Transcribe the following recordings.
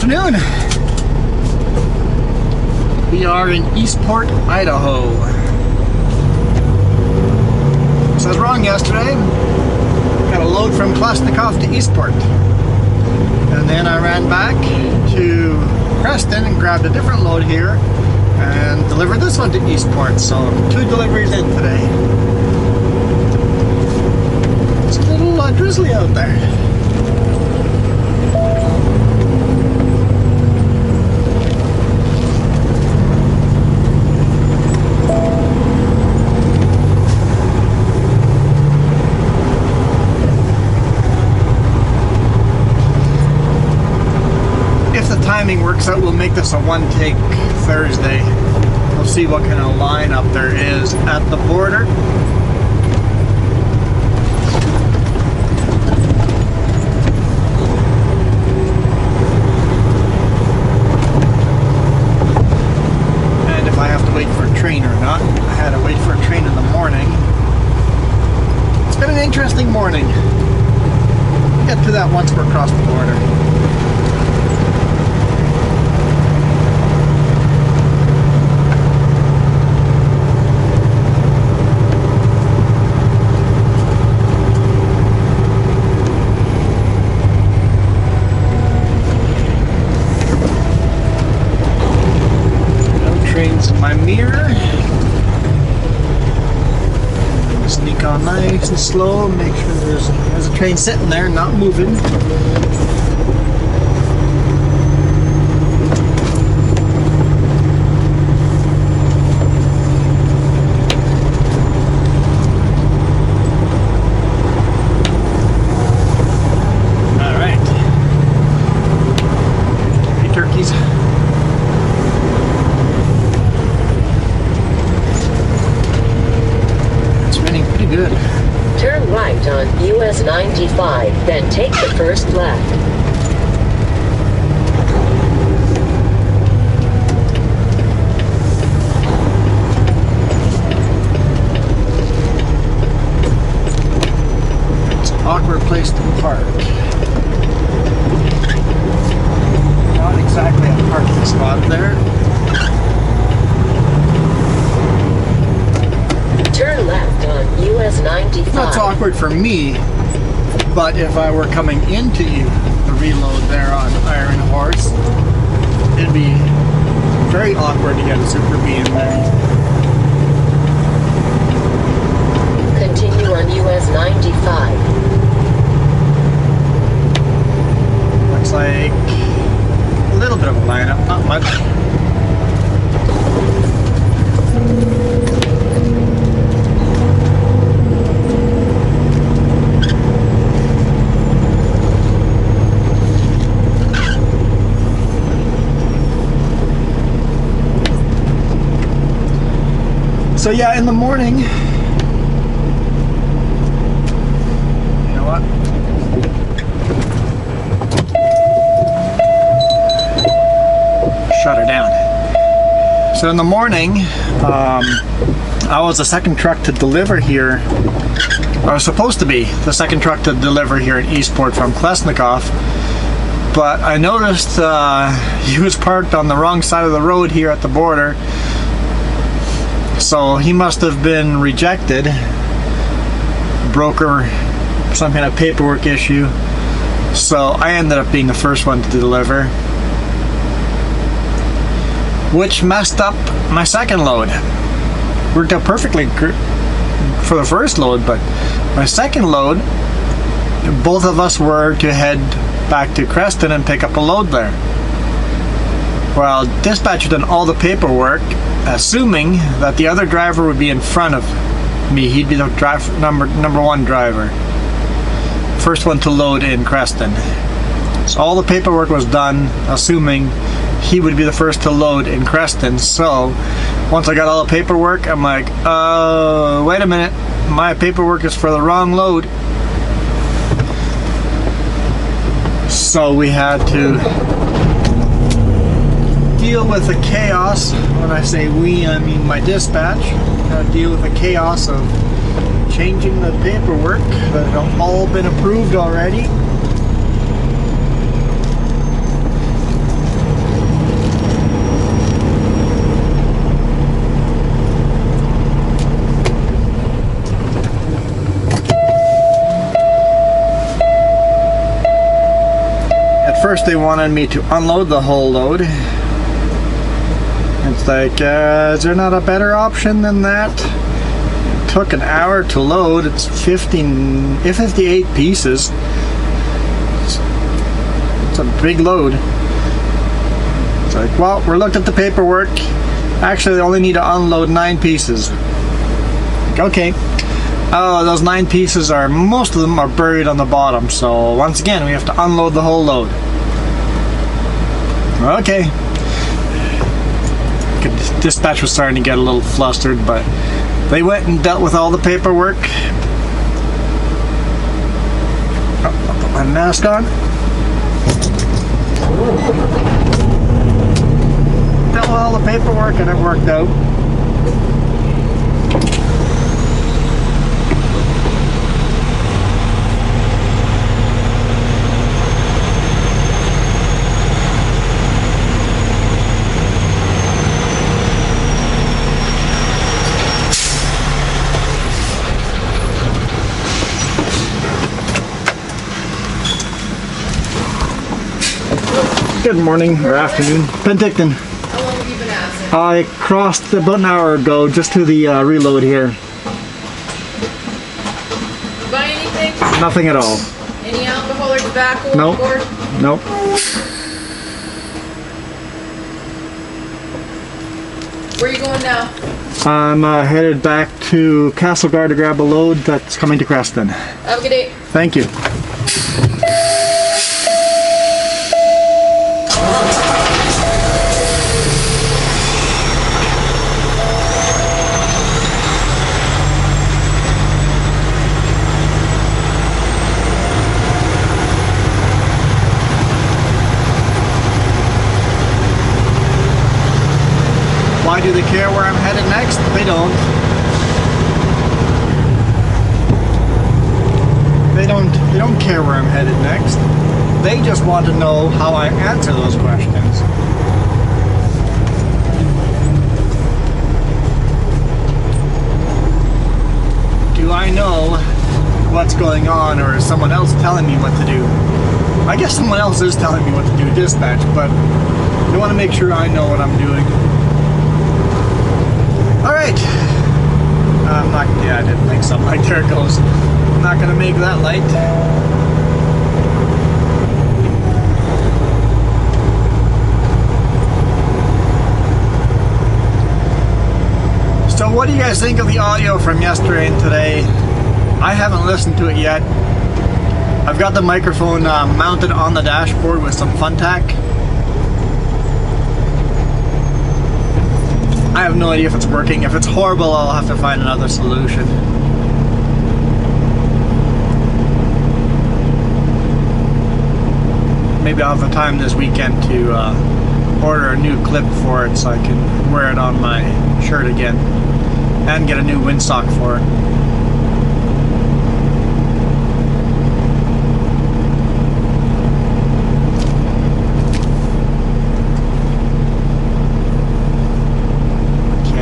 afternoon. We are in Eastport, Idaho. So I was wrong yesterday. Got a load from Klasnikoff to Eastport. And then I ran back to Creston and grabbed a different load here and delivered this one to Eastport. So 2 deliveries in today. It's a little drizzly out there. Timing works out, we'll make this a one-take Thursday. We'll see what kind of lineup there is at the border. And if I have to wait for a train or not. I had to wait for a train in the morning. It's been an interesting morning. We'll get to that once we're across the border. My mirror. Sneak on nice and slow, make sure there's a train sitting there, not moving. All right. Hey, turkeys. Good. Turn right on US 95, then take the first left. It's an awkward place to park. Not exactly a parking spot there. Turn left on US 95. That's awkward for me, but if I were coming into the reload there on Iron Horse, it'd be very awkward to get a Super B in there. Continue on US 95. Looks like a little bit of a lineup, not much. So yeah, in the morning, you know what? Shut her down. So in the morning, I was the second truck to deliver here. I was supposed to be the second truck to deliver here in Eastport from Klasnikoff, but I noticed he was parked on the wrong side of the road here at the border. So he must have been rejected, broker, some kind of paperwork issue. So I ended up being the first one to deliver, which messed up my second load. Worked out perfectly for the first load, but my second load, both of us were to head back to Creston and pick up a load there. Well, dispatcher done all the paperwork, assuming that the other driver would be in front of me. He'd be the number one driver. First one to load in Creston. So all the paperwork was done, assuming he would be the first to load in Creston. So once I got all the paperwork, I'm like, wait a minute, my paperwork is for the wrong load. So we had to deal with the chaos. When I say we, I mean my dispatch. Deal with the chaos of changing the paperwork that have all been approved already. first they wanted me to unload the whole load. It's like, is there not a better option than that? It took an hour to load. It's 58 pieces. It's a big load. It's like, well, we looked at the paperwork. Actually, they only need to unload 9 pieces. Like, okay. Oh, those 9 pieces are, most of them are buried on the bottom. So once again, we have to unload the whole load. Okay. Dispatch was starting to get a little flustered, but they went and dealt with all the paperwork. Oh, I'll put my mask on. Dealt with all the paperwork and it worked out. Good morning or afternoon. Penticton. How long have you been absent? I crossed about an hour ago just to the reload here. You buy anything? Nothing at all. Any alcohol or tobacco Nope. on board? Nope. Where are you going now? I'm headed back to Castlegar to grab a load that's coming to Creston. Have a good day. Thank you. Why do they care where I'm headed next? They don't. They don't care where I'm headed next. They just want to know how I answer those questions. Do I know what's going on, or is someone else telling me what to do? I guess someone else is telling me what to do, dispatch, but they want to make sure I know what I'm doing. Alright. I'm not, yeah, I didn't think so. Like, there it goes. I'm not gonna make that light. So what do you guys think of the audio from yesterday and today? I haven't listened to it yet. I've got the microphone mounted on the dashboard with some Funtac. I have no idea if it's working. If it's horrible, I'll have to find another solution. Maybe I'll have the time this weekend to order a new clip for it so I can wear it on my shirt again and get a new windsock for it.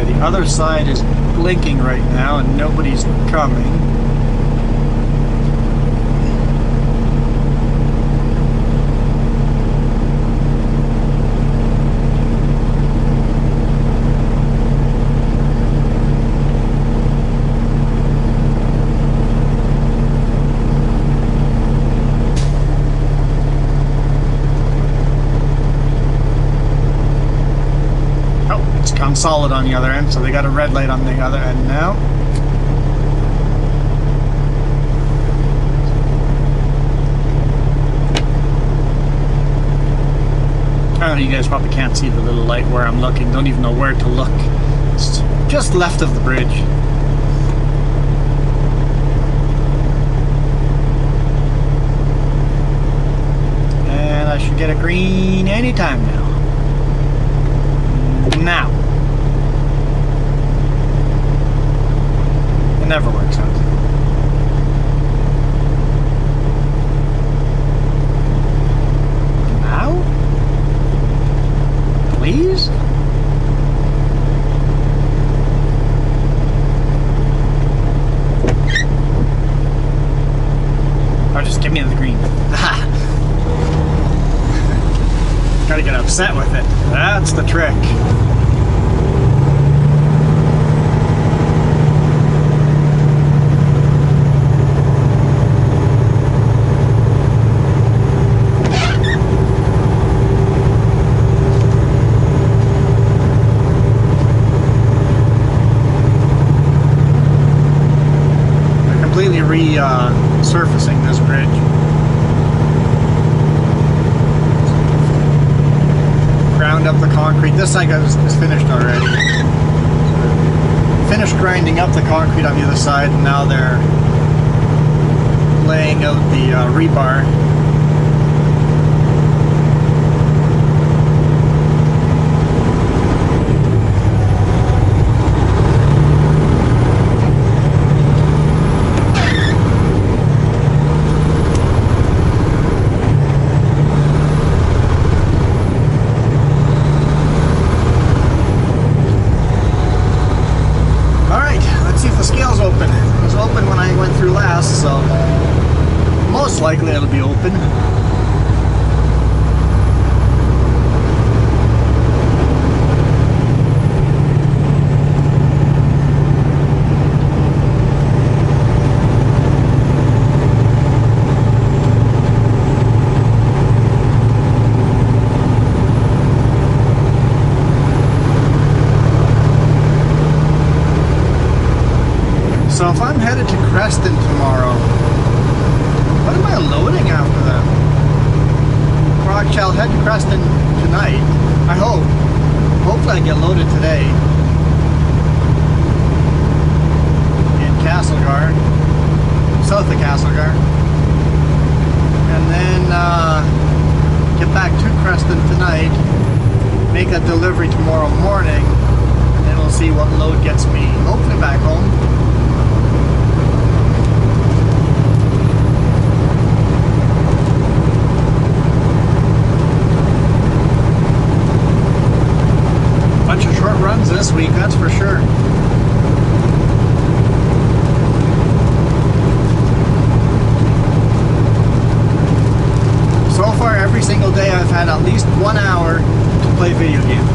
The other side is blinking right now and nobody's coming. I'm solid on the other end, so they got a red light on the other end now. I don't know, you guys probably can't see the little light where I'm looking, don't even know where to look. It's just left of the bridge. And I should get a green anytime now. Now. It never works out. Now? Please? Or just give me the green. Gotta get upset with it. That's the trick. They're completely resurfacing this bridge. Ground up the concrete. This side is finished already. Finished grinding up the concrete on the other side, and now they're laying out the rebar. Likely it'll be open. So if I'm headed to Creston tomorrow, what am I loading after that? Or I shall head to Creston tonight. I hope. Hopefully I get loaded today. In Castlegar. South of Castlegar. And then get back to Creston tonight. Make a delivery tomorrow morning. And then we'll see what load gets me hopefully back home. Bunch of short runs this week, that's for sure. So far, every single day I've had at least 1 hour to play video games.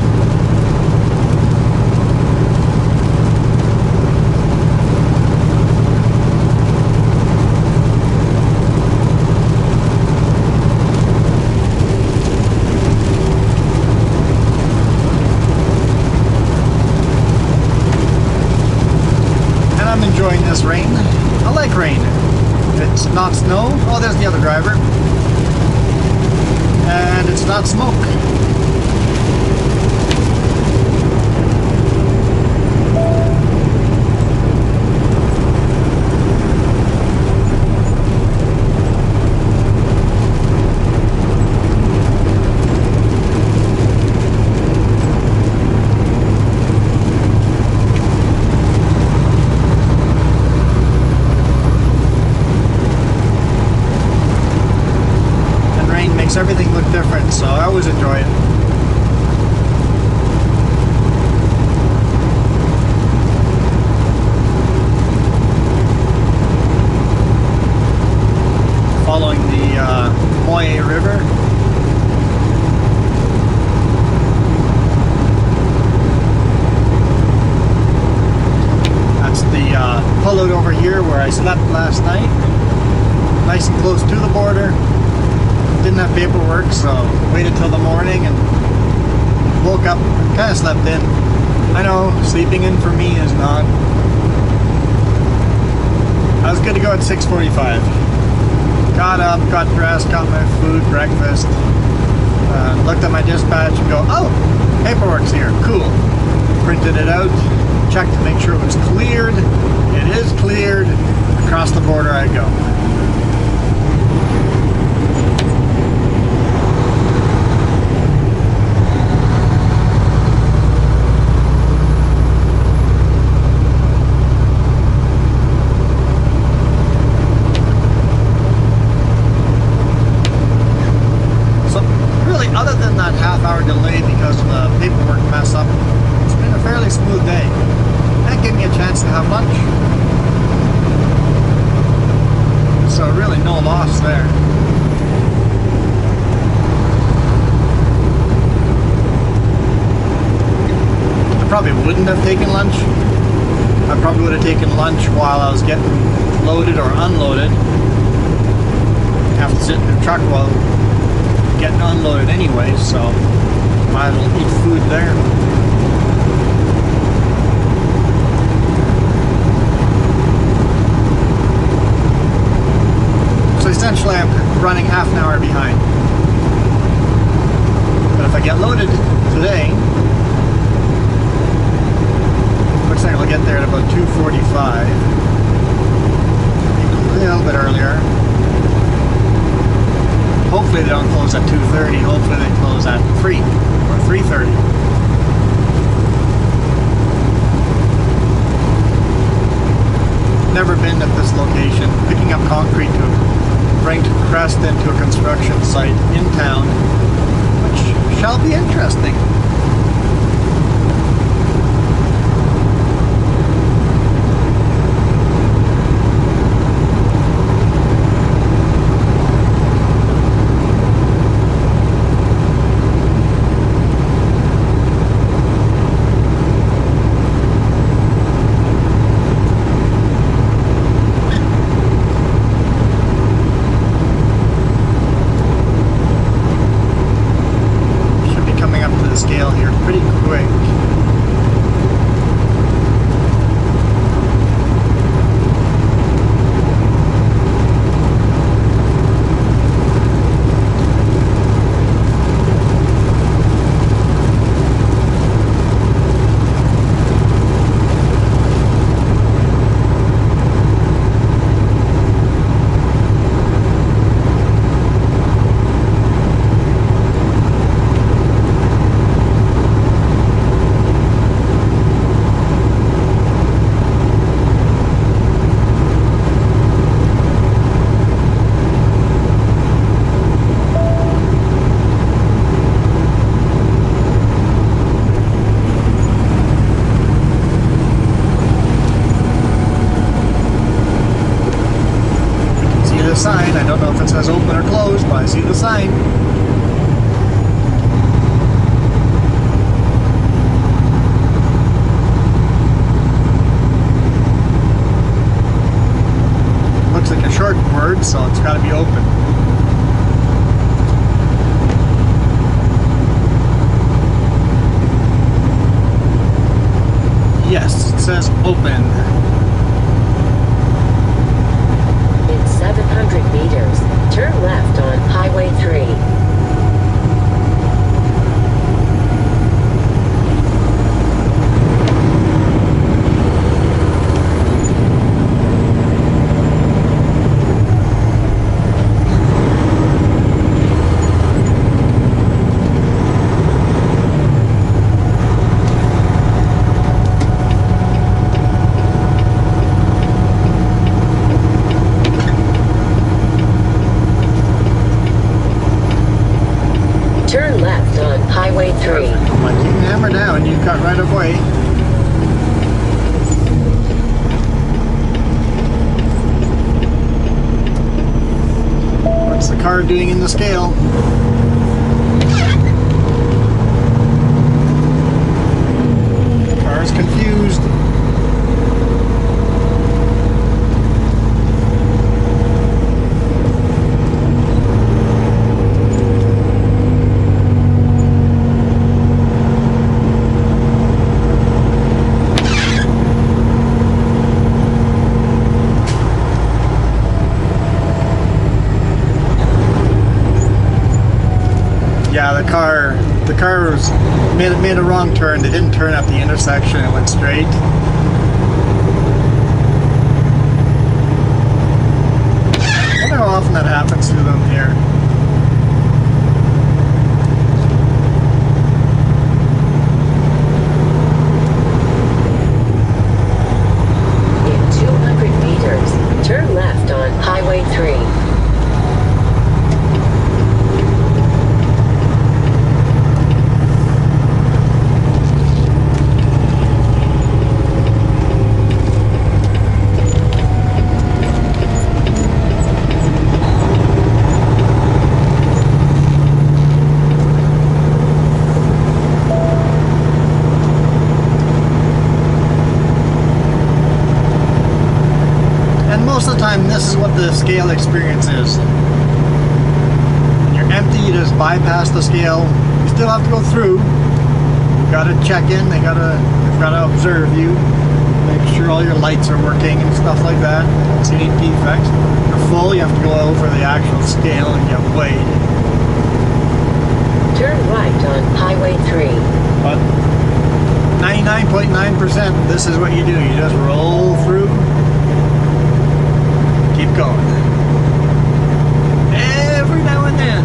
Enjoying this rain. I like rain. It's not snow. Oh, there's the other driver. And it's not smoke. Everything look different, so I always enjoy it. Following the Moye River. That's the pullout over here where I slept last night. Nice and close to the border. Didn't have paperwork, so waited till the morning and woke up, kind of slept in. I know, sleeping in for me is not. I was good to go at 6:45. Got up, got dressed, got my food, breakfast, looked at my dispatch and go, oh, paperwork's here, cool. Printed it out, checked to make sure it was cleared. It is cleared. Across the border I go. Half-hour delay because of the paperwork mess up. It's been a fairly smooth day. That gave me a chance to have lunch. So really no loss there. wouldn't have taken lunch. I probably would have taken lunch while I was getting loaded or unloaded. Have to sit in the truck while getting unloaded anyway, so might as well eat food there. So essentially I'm running half an hour behind. But if I get loaded today, looks like I'll get there at about 2:45. Maybe a little bit earlier. Hopefully they don't close at 2:30. Hopefully they close at 3 or 3:30. Never been at this location. Picking up concrete to bring to Crest into a construction site in town, which shall be interesting. Scale here pretty quick. Sign. I don't know if it says open or closed, but I see the sign. Looks like a short word, so it's got to be open. Yes, it says open. 700 meters. Turn left on Highway 3. Turn left on Highway 3. Come on, you can hammer down. You've got right of way. What's the car doing in the scale? The car's confused. Yeah, the car was made a wrong turn. They didn't turn at the intersection. It went straight. I wonder how often that happens to them here. In 200 meters, turn left on Highway 3. time, this is what the scale experience is. When you're empty, you just bypass the scale. You still have to go through. You gotta check in. They've gotta observe you, make sure all your lights are working and stuff like that. Don't see any defects. When you're full, you have to go over the actual scale and get weighed. Turn right on Highway 3. But 99.9%, this is what you do. You just roll through, keep going. Every now and then,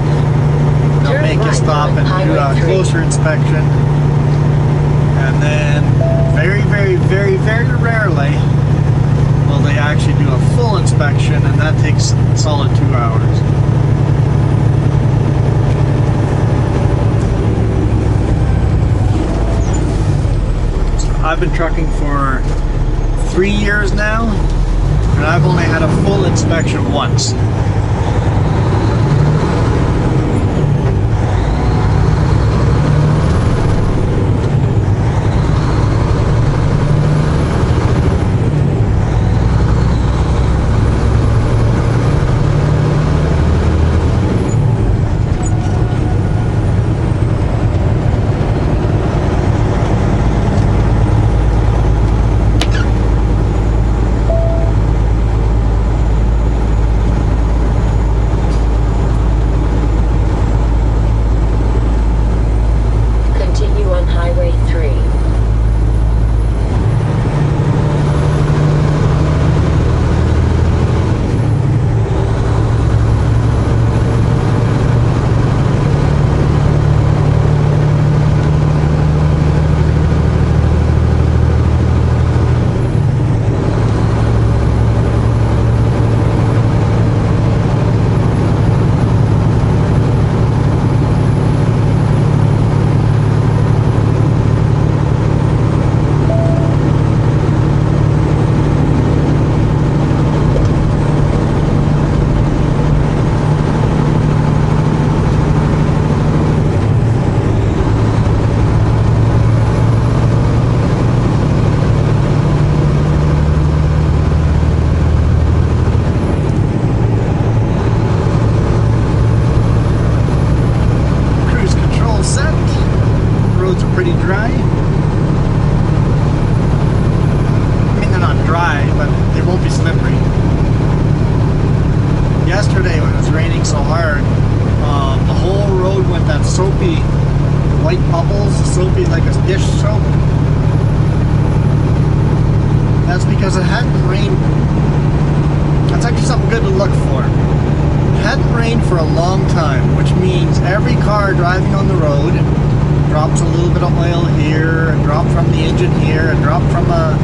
they'll Turn make you right stop on and do a Highway 3. closer inspection. And then, very, very, very, very rarely will they actually do a full inspection, and that takes a solid 2 hours. I've been trucking for 3 years now, and I've only had a full inspection once. Pretty dry. I mean, they're not dry, but they won't be slippery. Yesterday, when it was raining so hard, the whole road went that soapy white bubbles, soapy like a dish soap. That's because it hadn't rained. That's actually something good to look for. It hadn't rained for a long time, which means every car driving on the road drops a little bit of oil here, a drop from the engine here, a drop from a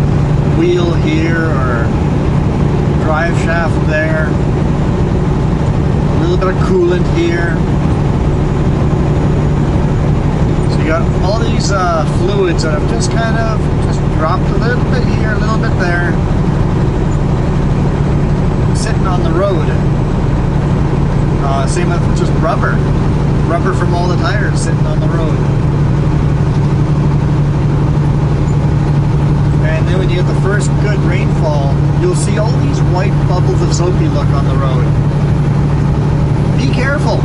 wheel here, or drive shaft there, a little bit of coolant here. So you got all these fluids that have just kind of dropped a little bit here, a little bit there, sitting on the road. Same with just rubber from all the tires sitting on the road. And then when you get the first good rainfall, you'll see all these white bubbles of soapy look on the road. Be careful.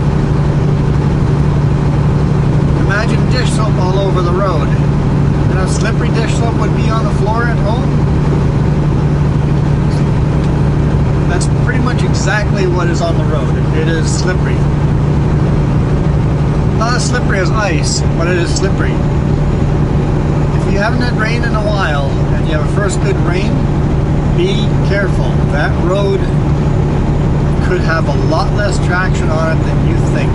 Imagine dish soap all over the road. You know how slippery dish soap would be on the floor at home? That's pretty much exactly what is on the road. It is slippery. Not as slippery as ice, but it is slippery. If you haven't had rain in a while and you have a first good rain, be careful. That road could have a lot less traction on it than you think.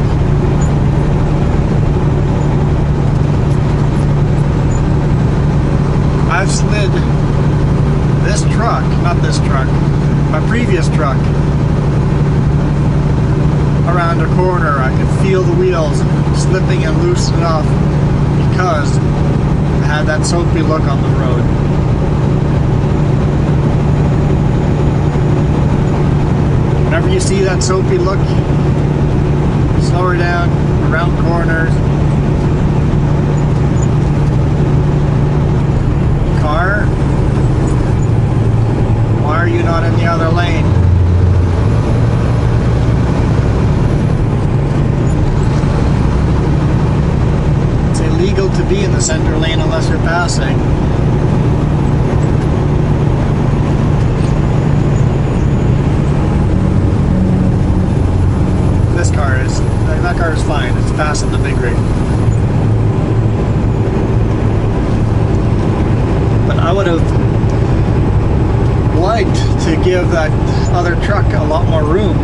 I've slid this truck, not this truck, my previous truck, around a corner. I could feel the wheels slipping and loosening off because I had that soapy look on the road. Whenever you see that soapy look, slow her down, around corners. Car, why are you not in the other lane? center lane unless you're passing. This car is, that car is fine. It's passing the big rig. But I would have liked to give that other truck a lot more room.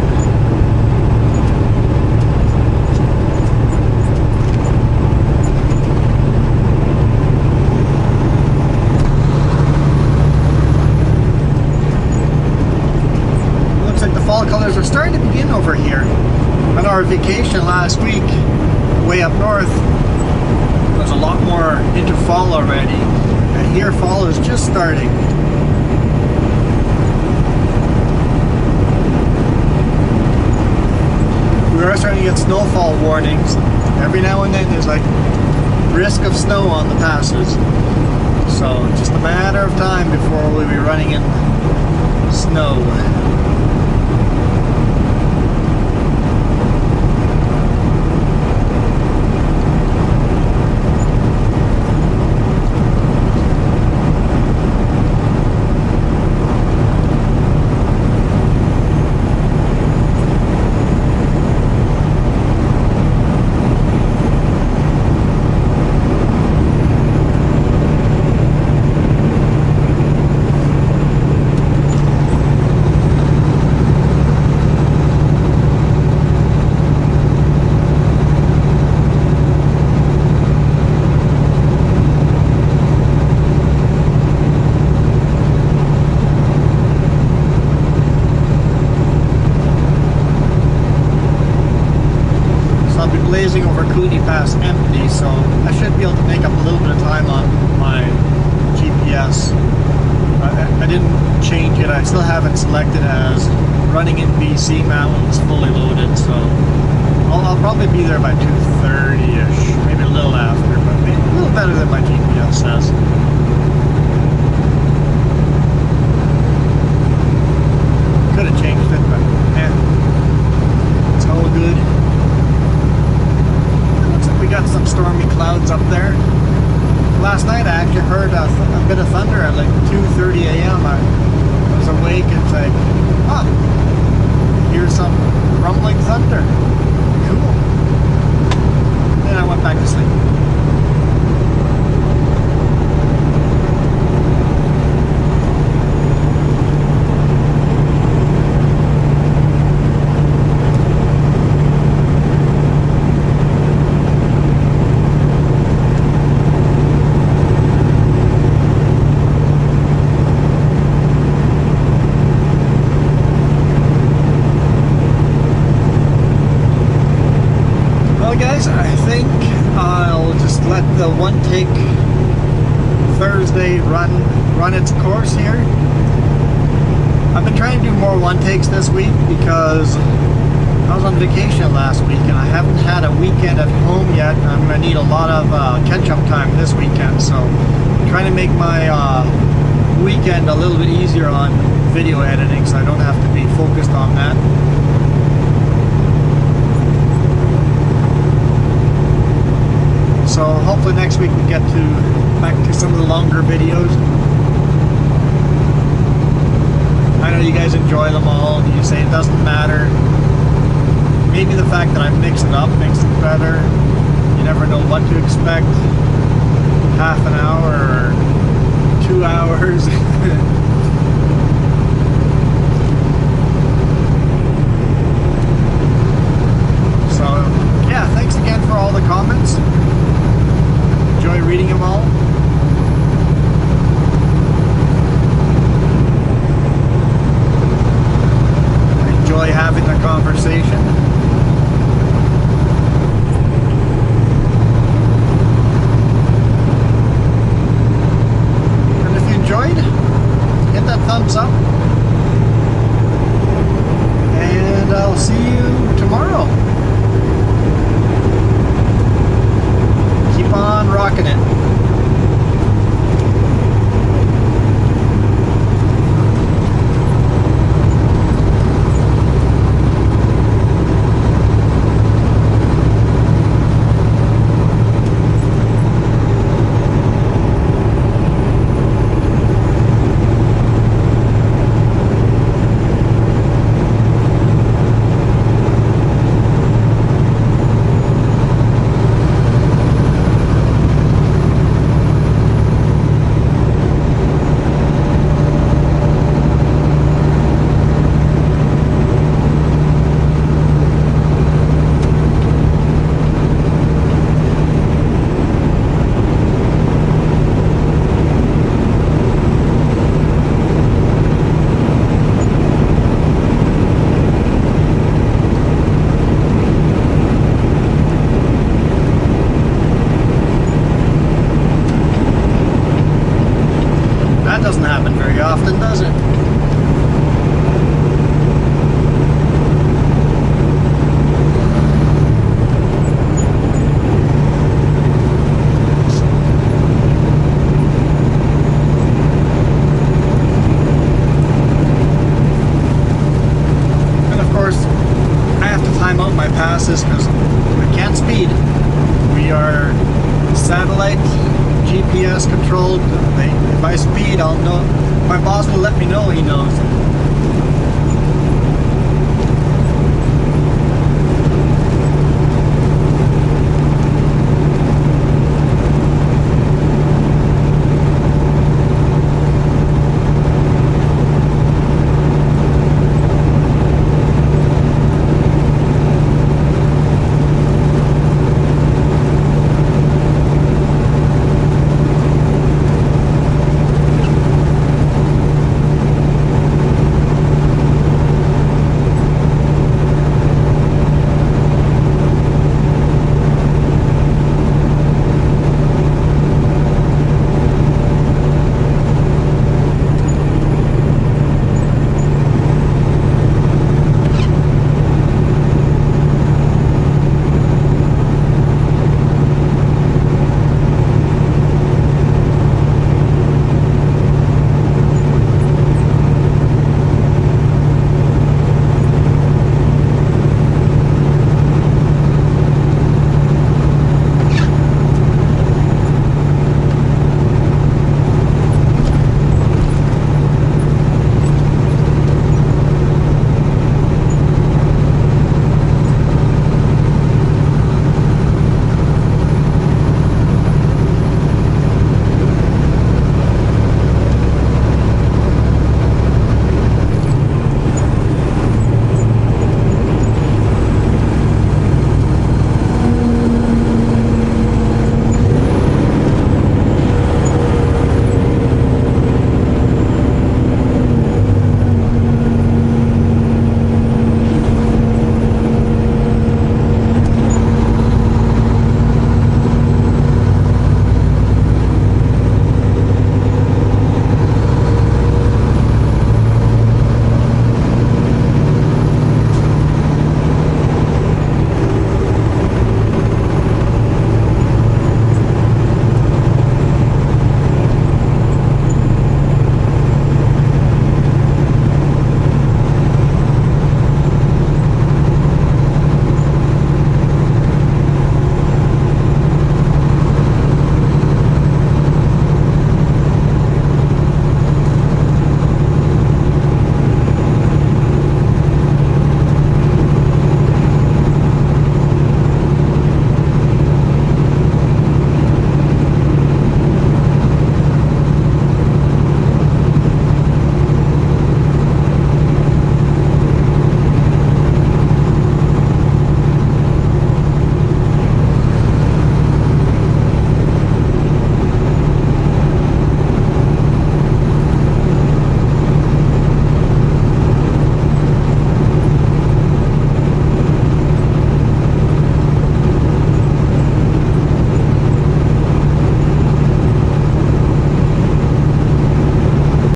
Looks like the fall colors are starting to begin over here. On our vacation last week, way up north, there was a lot more into fall already, and here fall is just starting. We are starting to get snowfall warnings. Every now and then there's like risk of snow on the passes. So it's just a matter of time before we'll be running in snow. Blazing over Cooney Pass empty, so I should be able to make up a little bit of time on my GPS. I didn't change it. I still have it selected as running in BC Mountains fully loaded, so I'll probably be there by 2:30ish, maybe a little after, but maybe a little better than my GPS says. Could have changed it, but it's all good. We got some stormy clouds up there. Last night I actually heard a bit of thunder at like 2:30 a.m. I was awake and it's like, here's some rumbling thunder. Cool. Then I went back to sleep. Guys, I think I'll just let the one take Thursday run its course here. I've been trying to do more one takes this week because I was on vacation last week and I haven't had a weekend at home yet. I'm going to need a lot of catch-up time this weekend, so I'm trying to make my weekend a little bit easier on video editing so I don't have to be focused on that. So hopefully next week we get back to some of the longer videos. I know you guys enjoy them all and you say it doesn't matter. Maybe the fact that I mix it up makes it better. You never know what to expect. Half an hour or 2 hours. So yeah, thanks again for all the comments. Enjoy reading them all. I enjoy having the conversation. And if you enjoyed, my passes because I can't speed. We are satellite GPS controlled. If I speed, I'll know. My boss will let me know he knows.